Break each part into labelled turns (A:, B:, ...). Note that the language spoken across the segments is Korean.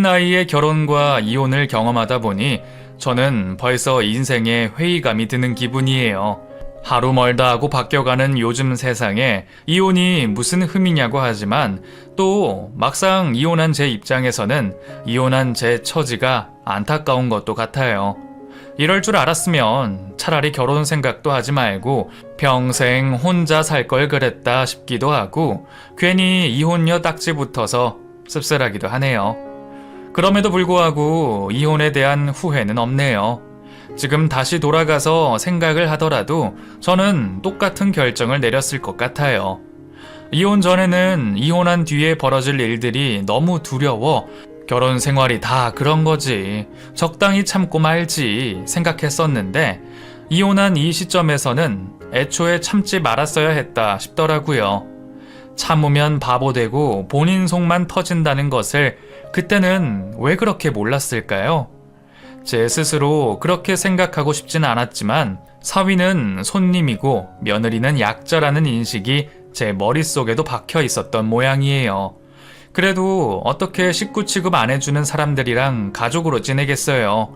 A: 나이에 결혼과 이혼을 경험하다 보니 저는 벌써 인생에 회의감이 드는 기분이에요. 하루 멀다 하고 바뀌어가는 요즘 세상에 이혼이 무슨 흠이냐고 하지만 또 막상 이혼한 제 입장에서는 이혼한 제 처지가 안타까운 것도 같아요. 이럴 줄 알았으면 차라리 결혼 생각도 하지 말고 평생 혼자 살 걸 그랬다 싶기도 하고 괜히 이혼녀 딱지 붙어서 씁쓸하기도 하네요. 그럼에도 불구하고 이혼에 대한 후회는 없네요. 지금 다시 돌아가서 생각을 하더라도 저는 똑같은 결정을 내렸을 것 같아요. 이혼 전에는 이혼한 뒤에 벌어질 일들이 너무 두려워 결혼 생활이 다 그런 거지, 적당히 참고 말지 생각했었는데 이혼한 이 시점에서는 애초에 참지 말았어야 했다 싶더라고요. 참으면 바보 되고 본인 속만 터진다는 것을 그때는 왜 그렇게 몰랐을까요? 제 스스로 그렇게 생각하고 싶진 않았지만 사위는 손님이고 며느리는 약자라는 인식이 제 머릿속에도 박혀 있었던 모양이에요. 그래도 어떻게 식구 취급 안 해주는 사람들이랑 가족으로 지내겠어요.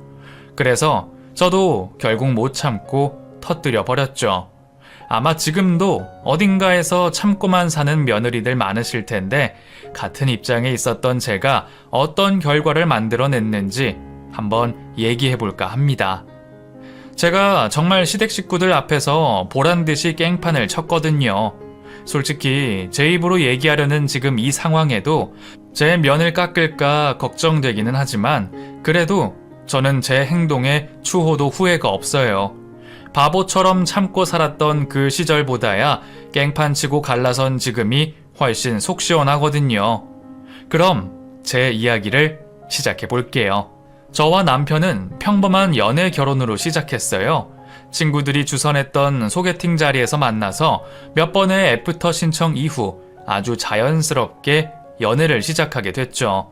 A: 그래서 저도 결국 못 참고 터뜨려 버렸죠. 아마 지금도 어딘가에서 참고만 사는 며느리들 많으실 텐데 같은 입장에 있었던 제가 어떤 결과를 만들어냈는지 한번 얘기해볼까 합니다. 제가 정말 시댁 식구들 앞에서 보란듯이 깽판을 쳤거든요. 솔직히 제 입으로 얘기하려는 지금 이 상황에도 제 면을 깎을까 걱정되기는 하지만 그래도 저는 제 행동에 추호도 후회가 없어요. 바보처럼 참고 살았던 그 시절보다야 깽판 치고 갈라선 지금이 훨씬 속 시원하거든요. 그럼 제 이야기를 시작해 볼게요. 저와 남편은 평범한 연애 결혼으로 시작했어요. 친구들이 주선했던 소개팅 자리에서 만나서 몇 번의 애프터 신청 이후 아주 자연스럽게 연애를 시작하게 됐죠.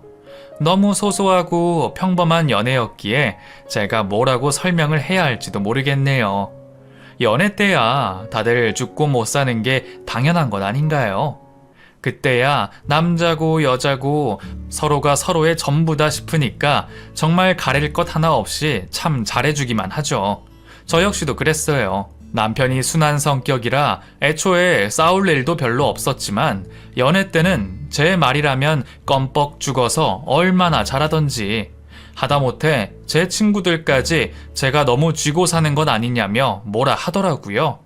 A: 너무 소소하고 평범한 연애였기에 제가 뭐라고 설명을 해야 할지도 모르겠네요. 연애 때야 다들 죽고 못 사는 게 당연한 것 아닌가요? 그때야 남자고 여자고 서로가 서로의 전부다 싶으니까 정말 가릴 것 하나 없이 참 잘해주기만 하죠. 저 역시도 그랬어요. 남편이 순한 성격이라 애초에 싸울 일도 별로 없었지만 연애 때는 제 말이라면 껌뻑 죽어서 얼마나 잘하던지. 하다못해 제 친구들까지 제가 너무 쥐고 사는 건 아니냐며 뭐라 하더라고요.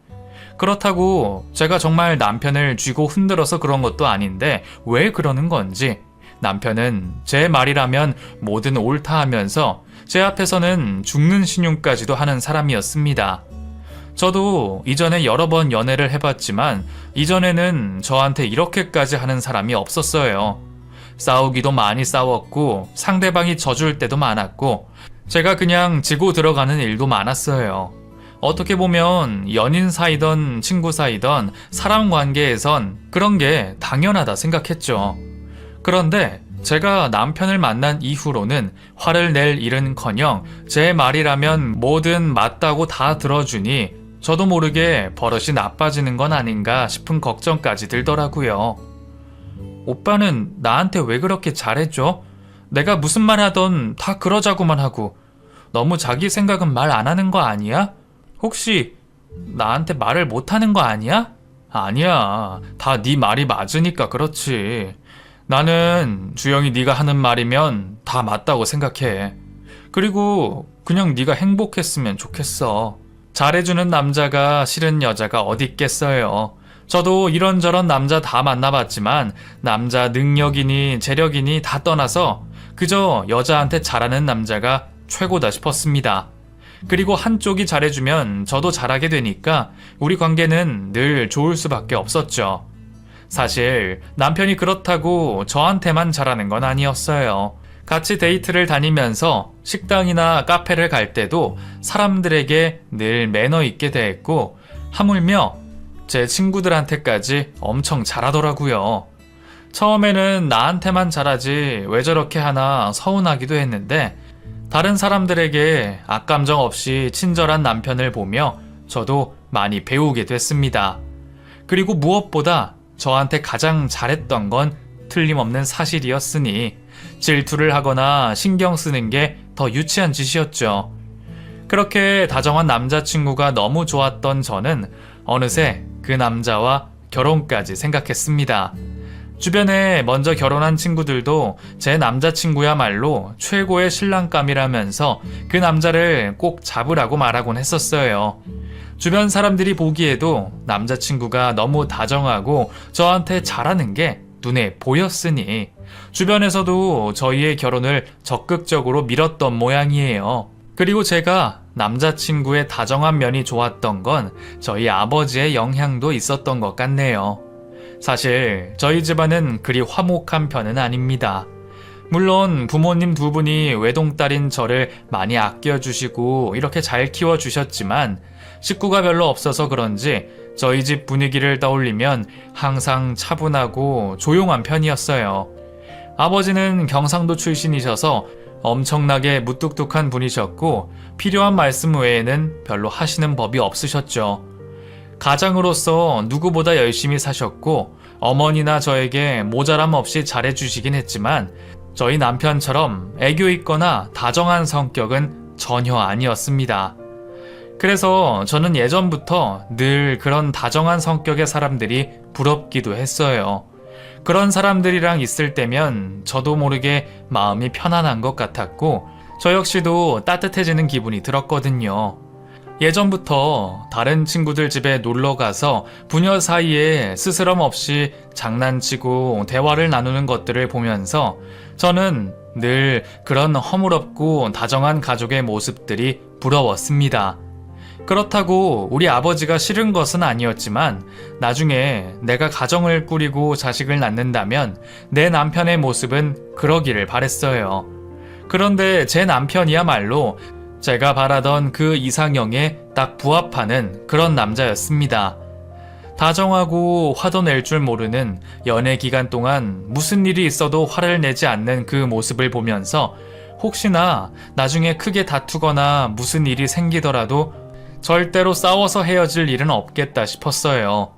A: 그렇다고 제가 정말 남편을 쥐고 흔들어서 그런 것도 아닌데 왜 그러는 건지 남편은 제 말이라면 뭐든 옳다 하면서 제 앞에서는 죽는 신용까지도 하는 사람이었습니다. 저도 이전에 여러 번 연애를 해봤지만 이전에는 저한테 이렇게까지 하는 사람이 없었어요. 싸우기도 많이 싸웠고 상대방이 져줄 때도 많았고 제가 그냥 지고 들어가는 일도 많았어요. 어떻게 보면 연인 사이던 친구 사이던 사람 관계에선 그런 게 당연하다 생각했죠. 그런데 제가 남편을 만난 이후로는 화를 낼 일은커녕 제 말이라면 뭐든 맞다고 다 들어주니 저도 모르게 버릇이 나빠지는 건 아닌가 싶은 걱정까지 들더라고요. 오빠는 나한테 왜 그렇게 잘해줘? 내가 무슨 말 하던 다 그러자고만 하고 너무 자기 생각은 말 안 하는 거 아니야? 혹시 나한테 말을 못하는 거 아니야? 아니야. 다 네 말이 맞으니까 그렇지. 나는 주영이 네가 하는 말이면 다 맞다고 생각해. 그리고 그냥 네가 행복했으면 좋겠어. 잘해주는 남자가 싫은 여자가 어디 있겠어요. 저도 이런저런 남자 다 만나봤지만 남자 능력이니 재력이니 다 떠나서 그저 여자한테 잘하는 남자가 최고다 싶었습니다. 그리고 한쪽이 잘해주면 저도 잘하게 되니까 우리 관계는 늘 좋을 수밖에 없었죠. 사실 남편이 그렇다고 저한테만 잘하는 건 아니었어요. 같이 데이트를 다니면서 식당이나 카페를 갈 때도 사람들에게 늘 매너 있게 대했고 하물며 제 친구들한테까지 엄청 잘하더라고요. 처음에는 나한테만 잘하지 왜 저렇게 하나 서운하기도 했는데 다른 사람들에게 악감정 없이 친절한 남편을 보며 저도 많이 배우게 됐습니다. 그리고 무엇보다 저한테 가장 잘했던 건 틀림없는 사실이었으니 질투를 하거나 신경 쓰는 게 더 유치한 짓이었죠. 그렇게 다정한 남자친구가 너무 좋았던 저는 어느새 그 남자와 결혼까지 생각했습니다. 주변에 먼저 결혼한 친구들도 제 남자친구야말로 최고의 신랑감이라면서 그 남자를 꼭 잡으라고 말하곤 했었어요. 주변 사람들이 보기에도 남자친구가 너무 다정하고 저한테 잘하는 게 눈에 보였으니 주변에서도 저희의 결혼을 적극적으로 밀었던 모양이에요. 그리고 제가 남자친구의 다정한 면이 좋았던 건 저희 아버지의 영향도 있었던 것 같네요. 사실 저희 집안은 그리 화목한 편은 아닙니다. 물론 부모님 두 분이 외동딸인 저를 많이 아껴주시고 이렇게 잘 키워주셨지만 식구가 별로 없어서 그런지 저희 집 분위기를 떠올리면 항상 차분하고 조용한 편이었어요. 아버지는 경상도 출신이셔서 엄청나게 무뚝뚝한 분이셨고 필요한 말씀 외에는 별로 하시는 법이 없으셨죠. 가장으로서 누구보다 열심히 사셨고 어머니나 저에게 모자람 없이 잘해주시긴 했지만 저희 남편처럼 애교 있거나 다정한 성격은 전혀 아니었습니다. 그래서 저는 예전부터 늘 그런 다정한 성격의 사람들이 부럽기도 했어요. 그런 사람들이랑 있을 때면 저도 모르게 마음이 편안한 것 같았고 저 역시도 따뜻해지는 기분이 들었거든요. 예전부터 다른 친구들 집에 놀러 가서 부녀 사이에 스스럼 없이 장난치고 대화를 나누는 것들을 보면서 저는 늘 그런 허물없고 다정한 가족의 모습들이 부러웠습니다. 그렇다고 우리 아버지가 싫은 것은 아니었지만 나중에 내가 가정을 꾸리고 자식을 낳는다면 내 남편의 모습은 그러기를 바랬어요. 그런데 제 남편이야말로 제가 바라던 그 이상형에 딱 부합하는 그런 남자였습니다. 다정하고 화도 낼 줄 모르는 연애 기간 동안 무슨 일이 있어도 화를 내지 않는 그 모습을 보면서 혹시나 나중에 크게 다투거나 무슨 일이 생기더라도 절대로 싸워서 헤어질 일은 없겠다 싶었어요.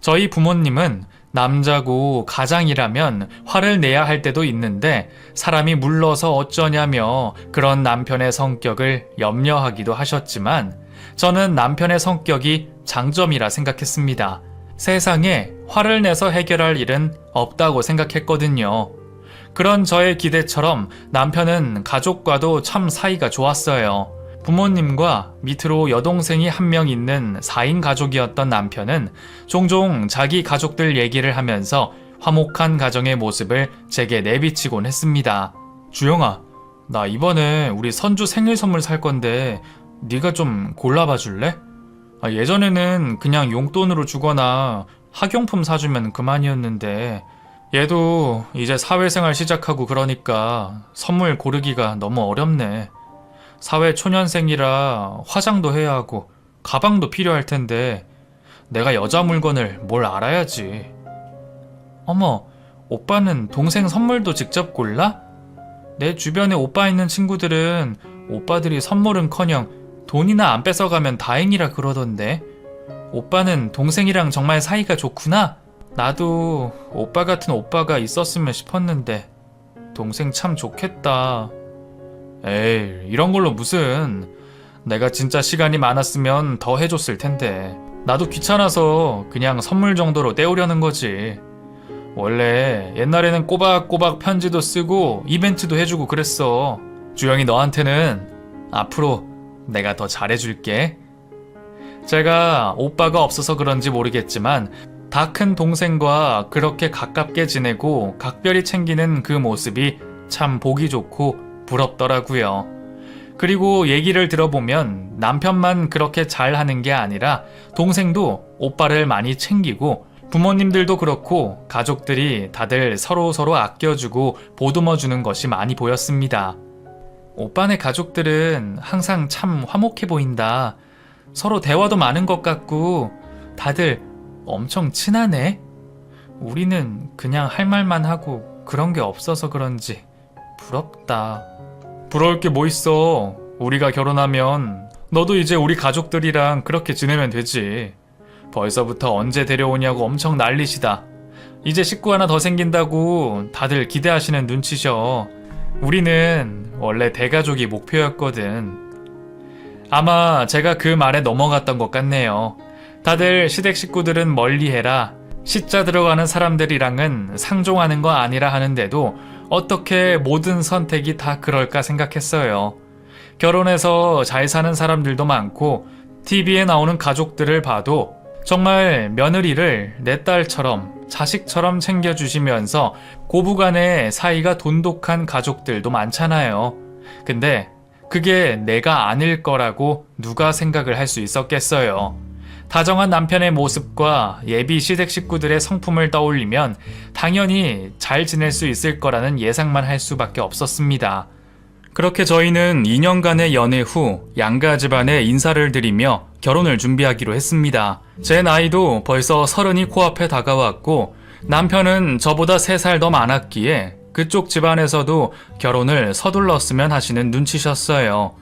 A: 저희 부모님은 남자고 가장이라면 화를 내야 할 때도 있는데 사람이 물러서 어쩌냐며 그런 남편의 성격을 염려하기도 하셨지만 저는 남편의 성격이 장점이라 생각했습니다. 세상에 화를 내서 해결할 일은 없다고 생각했거든요. 그런 저의 기대처럼 남편은 가족과도 참 사이가 좋았어요. 부모님과 밑으로 여동생이 한 명 있는 4인 가족이었던 남편은 종종 자기 가족들 얘기를 하면서 화목한 가정의 모습을 제게 내비치곤 했습니다. 주영아, 나 이번에 우리 선주 생일 선물 살 건데 네가 좀 골라봐 줄래? 예전에는 그냥 용돈으로 주거나 학용품 사주면 그만이었는데 얘도 이제 사회생활 시작하고 그러니까 선물 고르기가 너무 어렵네. 사회 초년생이라 화장도 해야 하고 가방도 필요할 텐데 내가 여자 물건을 뭘 알아야지. 어머, 오빠는 동생 선물도 직접 골라? 내 주변에 오빠 있는 친구들은 오빠들이 선물은커녕 돈이나 안 뺏어가면 다행이라 그러던데. 오빠는 동생이랑 정말 사이가 좋구나? 나도 오빠 같은 오빠가 있었으면 싶었는데 동생 참 좋겠다. 에이, 이런 걸로 무슨. 내가 진짜 시간이 많았으면 더 해줬을 텐데. 나도 귀찮아서 그냥 선물 정도로 때우려는 거지. 원래 옛날에는 꼬박꼬박 편지도 쓰고 이벤트도 해주고 그랬어. 주영이 너한테는 앞으로 내가 더 잘해줄게. 제가 오빠가 없어서 그런지 모르겠지만 다 큰 동생과 그렇게 가깝게 지내고 각별히 챙기는 그 모습이 참 보기 좋고 부럽더라고요. 그리고 얘기를 들어보면 남편만 그렇게 잘하는 게 아니라 동생도 오빠를 많이 챙기고 부모님들도 그렇고 가족들이 다들 서로 아껴주고 보듬어주는 것이 많이 보였습니다. 오빠네 가족들은 항상 참 화목해 보인다. 서로 대화도 많은 것 같고 다들 엄청 친하네. 우리는 그냥 할 말만 하고 그런 게 없어서 그런지 부럽다. 부러울 게 뭐 있어. 우리가 결혼하면 너도 이제 우리 가족들이랑 그렇게 지내면 되지. 벌써부터 언제 데려오냐고 엄청 난리시다. 이제 식구 하나 더 생긴다고 다들 기대하시는 눈치셔. 우리는 원래 대가족이 목표였거든. 아마 제가 그 말에 넘어갔던 것 같네요. 다들 시댁 식구들은 멀리해라. 시자 들어가는 사람들이랑은 상종하는 거 아니라 하는데도 어떻게 모든 선택이 다 그럴까 생각했어요. 결혼해서 잘 사는 사람들도 많고 TV에 나오는 가족들을 봐도 정말 며느리를 내 딸처럼 자식처럼 챙겨주시면서 고부간의 사이가 돈독한 가족들도 많잖아요. 근데 그게 내가 아닐 거라고 누가 생각을 할 수 있었겠어요. 다정한 남편의 모습과 예비 시댁 식구들의 성품을 떠올리면 당연히 잘 지낼 수 있을 거라는 예상만 할 수밖에 없었습니다. 그렇게 저희는 2년간의 연애 후 양가 집안에 인사를 드리며 결혼을 준비하기로 했습니다. 제 나이도 벌써 30이 코앞에 다가왔고 남편은 저보다 3살 더 많았기에 그쪽 집안에서도 결혼을 서둘렀으면 하시는 눈치셨어요.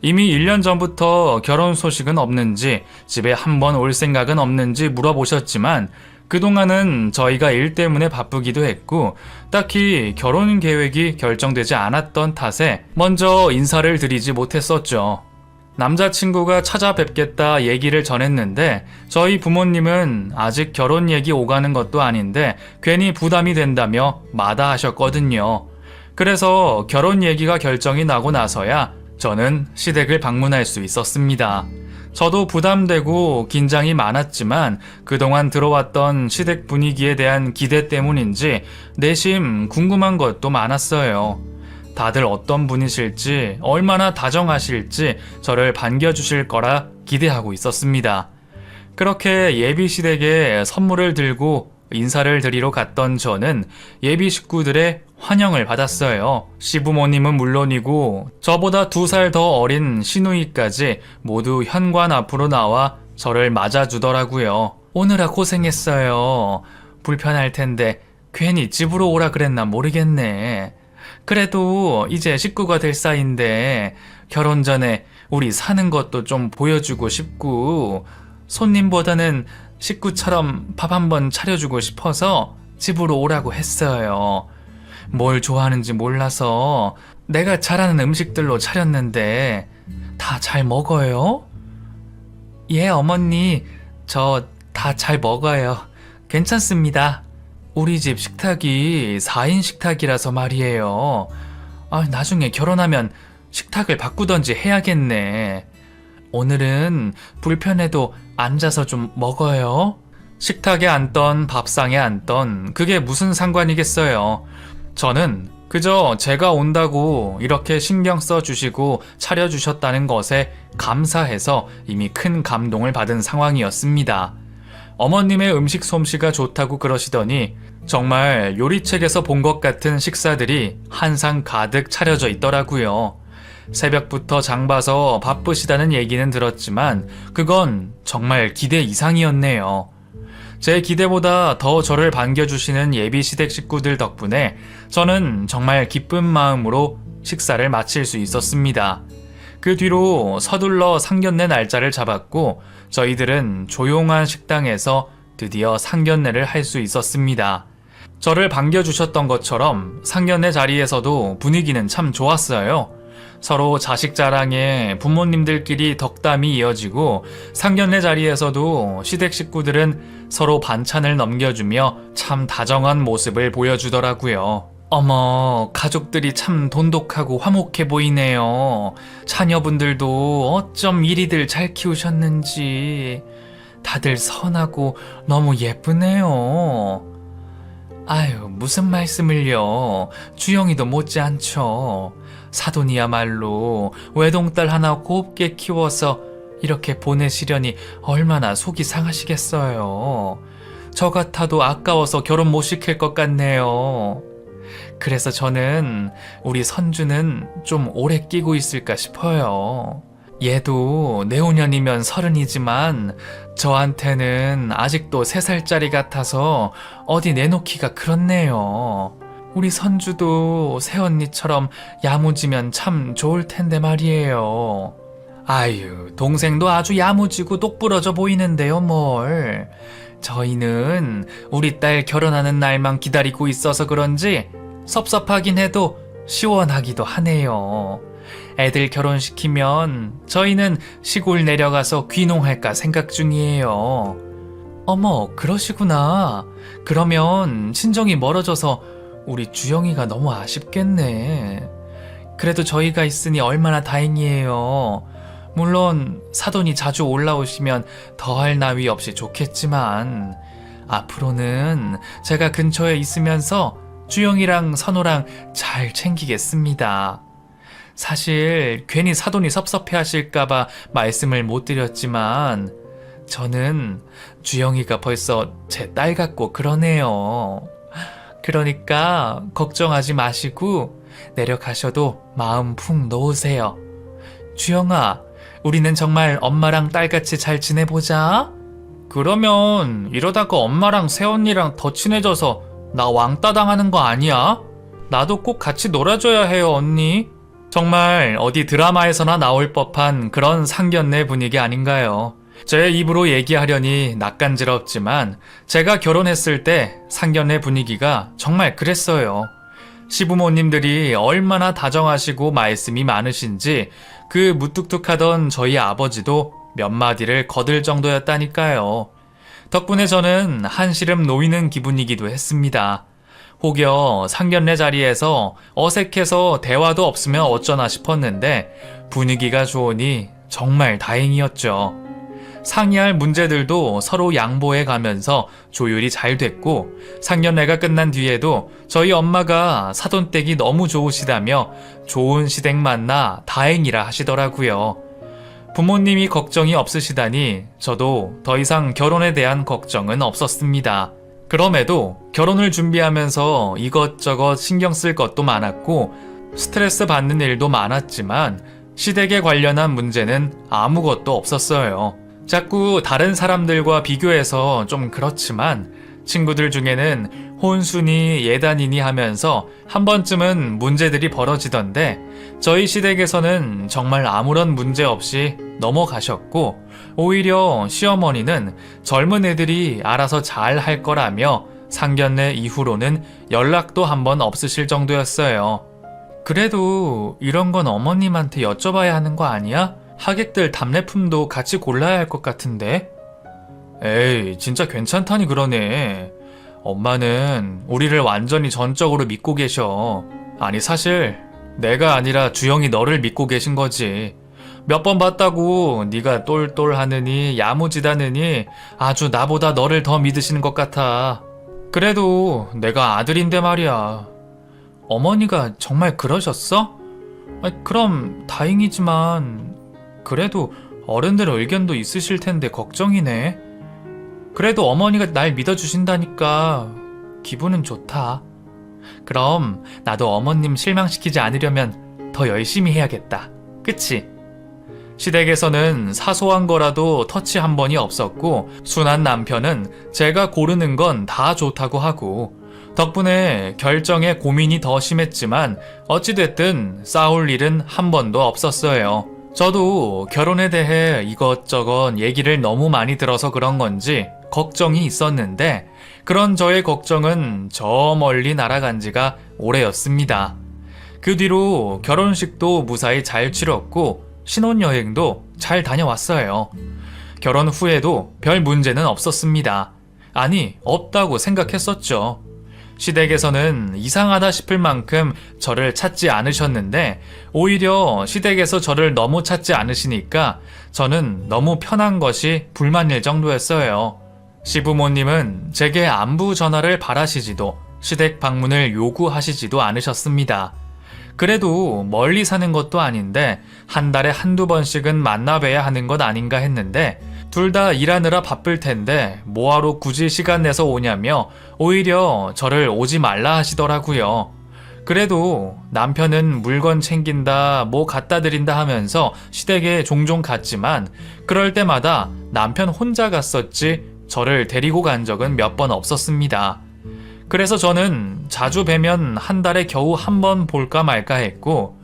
A: 이미 1년 전부터 결혼 소식은 없는지 집에 한번 올 생각은 없는지 물어보셨지만 그동안은 저희가 일 때문에 바쁘기도 했고 딱히 결혼 계획이 결정되지 않았던 탓에 먼저 인사를 드리지 못했었죠. 남자친구가 찾아뵙겠다 얘기를 전했는데 저희 부모님은 아직 결혼 얘기 오가는 것도 아닌데 괜히 부담이 된다며 마다하셨거든요. 그래서 결혼 얘기가 결정이 나고 나서야 저는 시댁을 방문할 수 있었습니다. 저도 부담되고 긴장이 많았지만 그동안 들어왔던 시댁 분위기에 대한 기대 때문인지 내심 궁금한 것도 많았어요. 다들 어떤 분이실지, 얼마나 다정하실지 저를 반겨주실 거라 기대하고 있었습니다. 그렇게 예비 시댁에 선물을 들고 인사를 드리러 갔던 저는 예비 식구들의 환영을 받았어요. 시부모님은 물론이고 저보다 2살 더 어린 시누이까지 모두 현관 앞으로 나와 저를 맞아주더라고요. 오느라 고생했어요. 불편할 텐데 괜히 집으로 오라 그랬나 모르겠네. 그래도 이제 식구가 될 사이인데 결혼 전에 우리 사는 것도 좀 보여주고 싶고 손님보다는 식구처럼 밥 한번 차려주고 싶어서 집으로 오라고 했어요. 뭘 좋아하는지 몰라서 내가 잘하는 음식들로 차렸는데 다 잘 먹어요? 예, 어머니. 저 다 잘 먹어요. 괜찮습니다. 우리 집 식탁이 4인 식탁이라서 말이에요. 나중에 결혼하면 식탁을 바꾸던지 해야겠네. 오늘은 불편해도 앉아서 좀 먹어요. 식탁에 앉던 밥상에 앉던 그게 무슨 상관이겠어요. 저는 그저 제가 온다고 이렇게 신경 써주시고 차려주셨다는 것에 감사해서 이미 큰 감동을 받은 상황이었습니다. 어머님의 음식 솜씨가 좋다고 그러시더니 정말 요리책에서 본 것 같은 식사들이 한 상 가득 차려져 있더라고요. 새벽부터 장 봐서 바쁘시다는 얘기는 들었지만 그건 정말 기대 이상이었네요. 제 기대보다 더 저를 반겨주시는 예비 시댁 식구들 덕분에 저는 정말 기쁜 마음으로 식사를 마칠 수 있었습니다. 그 뒤로 서둘러 상견례 날짜를 잡았고 저희들은 조용한 식당에서 드디어 상견례를 할 수 있었습니다. 저를 반겨주셨던 것처럼 상견례 자리에서도 분위기는 참 좋았어요. 서로 자식 자랑에 부모님들끼리 덕담이 이어지고 상견례 자리에서도 시댁 식구들은 서로 반찬을 넘겨주며 참 다정한 모습을 보여주더라고요. 어머, 가족들이 참 돈독하고 화목해 보이네요. 자녀분들도 어쩜 이리들 잘 키우셨는지. 다들 선하고 너무 예쁘네요. 아유, 무슨 말씀을요. 주영이도 못지않죠. 사돈이야말로 외동딸 하나 곱게 키워서 이렇게 보내시려니 얼마나 속이 상하시겠어요. 저 같아도 아까워서 결혼 못 시킬 것 같네요. 그래서 저는 우리 선주는 좀 오래 끼고 있을까 싶어요. 얘도 내후년이면 30이지만 저한테는 아직도 3살짜리 같아서 어디 내놓기가 그렇네요. 우리 선주도 새언니처럼 야무지면 참 좋을 텐데 말이에요. 아유, 동생도 아주 야무지고 똑부러져 보이는데요, 뭘. 저희는 우리 딸 결혼하는 날만 기다리고 있어서 그런지 섭섭하긴 해도 시원하기도 하네요. 애들 결혼시키면 저희는 시골 내려가서 귀농할까 생각 중이에요. 어머, 그러시구나. 그러면 친정이 멀어져서 우리 주영이가 너무 아쉽겠네. 그래도 저희가 있으니 얼마나 다행이에요. 물론 사돈이 자주 올라오시면 더할 나위 없이 좋겠지만 앞으로는 제가 근처에 있으면서 주영이랑 선호랑 잘 챙기겠습니다. 사실 괜히 사돈이 섭섭해 하실까봐 말씀을 못 드렸지만 저는 주영이가 벌써 제 딸 같고 그러네요. 그러니까 걱정하지 마시고 내려가셔도 마음 푹 놓으세요. 주영아, 우리는 정말 엄마랑 딸같이 잘 지내보자. 그러면 이러다가 엄마랑 새언니랑 더 친해져서 나 왕따 당하는 거 아니야? 나도 꼭 같이 놀아줘야 해요, 언니. 정말 어디 드라마에서나 나올 법한 그런 상견례 분위기 아닌가요? 제 입으로 얘기하려니 낯간지럽지만 제가 결혼했을 때 상견례 분위기가 정말 그랬어요. 시부모님들이 얼마나 다정하시고 말씀이 많으신지 그 무뚝뚝하던 저희 아버지도 몇 마디를 거들 정도였다니까요. 덕분에 저는 한시름 놓이는 기분이기도 했습니다. 혹여 상견례 자리에서 어색해서 대화도 없으면 어쩌나 싶었는데 분위기가 좋으니 정말 다행이었죠. 상의할 문제들도 서로 양보해 가면서 조율이 잘 됐고 상견례가 끝난 뒤에도 저희 엄마가 사돈댁이 너무 좋으시다며 좋은 시댁 만나 다행이라 하시더라고요. 부모님이 걱정이 없으시다니 저도 더 이상 결혼에 대한 걱정은 없었습니다. 그럼에도 결혼을 준비하면서 이것저것 신경 쓸 것도 많았고 스트레스 받는 일도 많았지만 시댁에 관련한 문제는 아무것도 없었어요. 자꾸 다른 사람들과 비교해서 좀 그렇지만 친구들 중에는 혼수니 예단이니 하면서 한 번쯤은 문제들이 벌어지던데 저희 시댁에서는 정말 아무런 문제 없이 넘어가셨고 오히려 시어머니는 젊은 애들이 알아서 잘 할 거라며 상견례 이후로는 연락도 한 번 없으실 정도였어요. 그래도 이런 건 어머님한테 여쭤봐야 하는 거 아니야? 하객들 답례품도 같이 골라야 할 것 같은데? 에이, 진짜 괜찮다니 그러네. 엄마는 우리를 완전히 전적으로 믿고 계셔. 아니 사실 내가 아니라 주영이 너를 믿고 계신 거지. 몇 번 봤다고 네가 똘똘하느니 야무지다느니 아주 나보다 너를 더 믿으시는 것 같아. 그래도 내가 아들인데 말이야. 어머니가 정말 그러셨어? 그럼 다행이지만 그래도 어른들 의견도 있으실 텐데 걱정이네. 그래도 어머니가 날 믿어주신다니까 기분은 좋다. 그럼 나도 어머님 실망시키지 않으려면 더 열심히 해야겠다. 그치? 시댁에서는 사소한 거라도 터치 한 번이 없었고 순한 남편은 제가 고르는 건 다 좋다고 하고 덕분에 결정에 고민이 더 심했지만 어찌됐든 싸울 일은 한 번도 없었어요. 저도 결혼에 대해 이것저것 얘기를 너무 많이 들어서 그런 건지 걱정이 있었는데 그런 저의 걱정은 저 멀리 날아간 지가 오래였습니다. 그 뒤로 결혼식도 무사히 잘 치렀고 신혼여행도 잘 다녀왔어요. 결혼 후에도 별 문제는 없었습니다. 아니, 없다고 생각했었죠. 시댁에서는 이상하다 싶을 만큼 저를 찾지 않으셨는데 오히려 시댁에서 저를 너무 찾지 않으시니까 저는 너무 편한 것이 불만일 정도였어요. 시부모님은 제게 안부 전화를 바라시지도 시댁 방문을 요구하시지도 않으셨습니다. 그래도 멀리 사는 것도 아닌데 한 달에 한두 번씩은 만나뵈야 하는 것 아닌가 했는데 둘 다 일하느라 바쁠 텐데 뭐하러 굳이 시간 내서 오냐며 오히려 저를 오지 말라 하시더라고요. 그래도 남편은 물건 챙긴다, 뭐 갖다 드린다 하면서 시댁에 종종 갔지만 그럴 때마다 남편 혼자 갔었지 저를 데리고 간 적은 몇 번 없었습니다. 그래서 저는 자주 뵈면 한 달에 겨우 한 번 볼까 말까 했고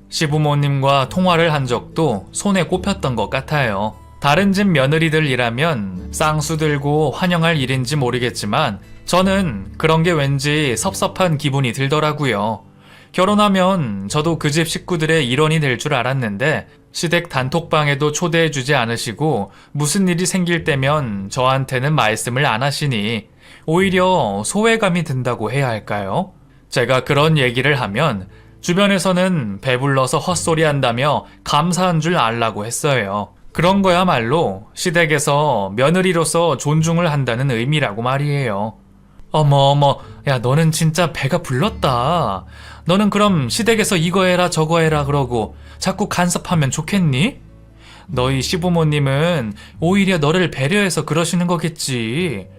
A: 시부모님과 통화를 한 적도 손에 꼽혔던 것 같아요. 다른 집 며느리들이라면 쌍수 들고 환영할 일인지 모르겠지만 저는 그런 게 왠지 섭섭한 기분이 들더라고요. 결혼하면 저도 그 집 식구들의 일원이 될 줄 알았는데 시댁 단톡방에도 초대해주지 않으시고 무슨 일이 생길 때면 저한테는 말씀을 안 하시니 오히려 소외감이 든다고 해야 할까요? 제가 그런 얘기를 하면 주변에서는 배불러서 헛소리 한다며 감사한 줄 알라고 했어요. 그런 거야말로 시댁에서 며느리로서 존중을 한다는 의미라고 말이에요. 어머, 야, 너는 진짜 배가 불렀다. 너는 그럼 시댁에서 이거 해라 저거 해라 그러고 자꾸 간섭하면 좋겠니? 너희 시부모님은 오히려 너를 배려해서 그러시는 거겠지.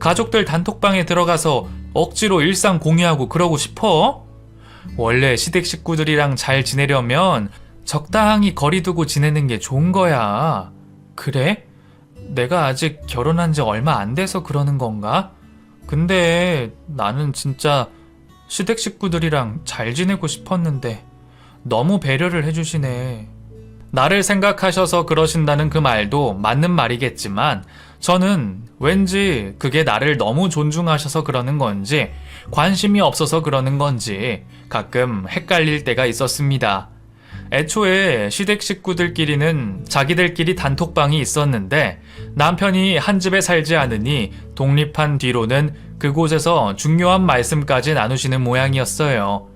A: 가족들 단톡방에 들어가서 억지로 일상 공유하고 그러고 싶어? 원래 시댁 식구들이랑 잘 지내려면 적당히 거리 두고 지내는 게 좋은 거야. 그래? 내가 아직 결혼한 지 얼마 안 돼서 그러는 건가? 근데 나는 진짜 시댁 식구들이랑 잘 지내고 싶었는데 너무 배려를 해주시네. 나를 생각하셔서 그러신다는 그 말도 맞는 말이겠지만 저는 왠지 그게 나를 너무 존중하셔서 그러는 건지 관심이 없어서 그러는 건지 가끔 헷갈릴 때가 있었습니다. 애초에 시댁 식구들끼리는 자기들끼리 단톡방이 있었는데 남편이 한 집에 살지 않으니 독립한 뒤로는 그곳에서 중요한 말씀까지 나누시는 모양이었어요.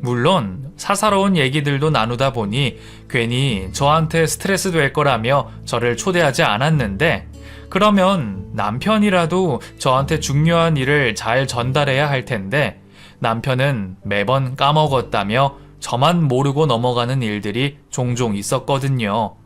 A: 물론 사사로운 얘기들도 나누다 보니 괜히 저한테 스트레스 될 거라며 저를 초대하지 않았는데 그러면 남편이라도 저한테 중요한 일을 잘 전달해야 할 텐데 남편은 매번 까먹었다며 저만 모르고 넘어가는 일들이 종종 있었거든요.